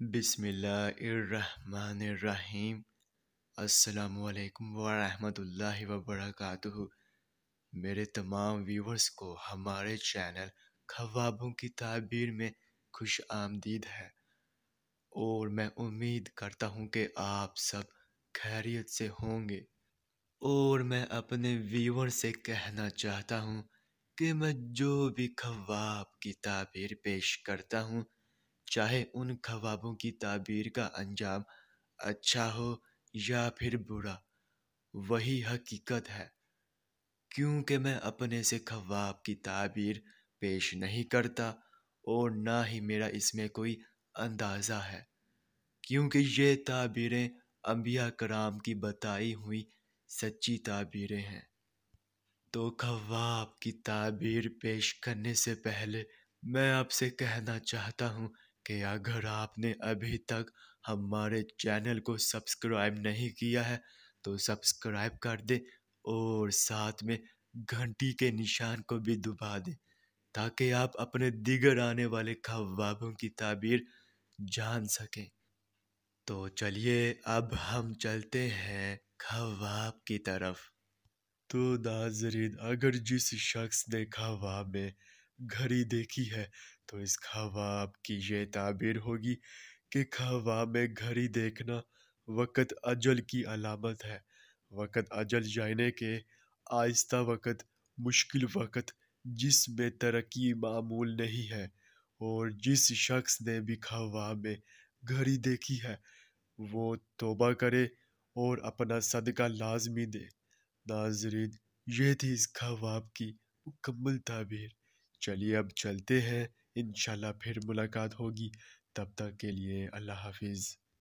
بسم اللہ الرحمن الرحیم۔ السلام علیکم ورحمۃ اللہ وبرکاتہ۔ میرے تمام ویورز کو ہمارے چینل خوابوں کی تعبیر میں خوش آمدید ہے، اور میں امید کرتا ہوں کہ آپ سب خیریت سے ہوں گے۔ اور میں اپنے ویور سے کہنا چاہتا ہوں کہ میں جو بھی خواب کی تعبیر پیش کرتا ہوں، چاہے ان خوابوں کی تعبیر کا انجام اچھا ہو یا پھر برا، وہی حقیقت ہے، کیونکہ میں اپنے سے خواب کی تعبیر پیش نہیں کرتا، اور نہ ہی میرا اس میں کوئی اندازہ ہے، کیونکہ یہ تعبیریں انبیاء کرام کی بتائی ہوئی سچی تعبیریں ہیں۔ تو خواب کی تعبیر پیش کرنے سے پہلے میں آپ سے کہنا چاہتا ہوں کہ اگر آپ نے ابھی تک ہمارے چینل کو سبسکرائب نہیں کیا ہے تو سبسکرائب کر دیں، اور ساتھ میں گھنٹی کے نشان کو بھی دبا دیں، تاکہ آپ اپنے دیگر آنے والے خوابوں کی تعبیر جان سکیں۔ تو چلیے اب ہم چلتے ہیں خواب کی طرف۔ تو ناظرین، اگر جس شخص نے خواب میں گھڑی دیکھی ہے تو اس خواب کی یہ تعبیر ہوگی کہ خواب میں گھڑی دیکھنا وقت اجل کی علامت ہے۔ وقت اجل یعنی کہ آہستہ وقت، مشکل وقت، جس میں ترقی معمول نہیں ہے۔ اور جس شخص نے بھی خواب میں گھڑی دیکھی ہے وہ توبہ کرے اور اپنا صدقہ لازمی دے۔ ناظرین، یہ تھی اس خواب کی مکمل تعبیر۔ چلیے اب چلتے ہیں، انشاءاللہ پھر ملاقات ہوگی، تب تک کے لیے اللہ حافظ۔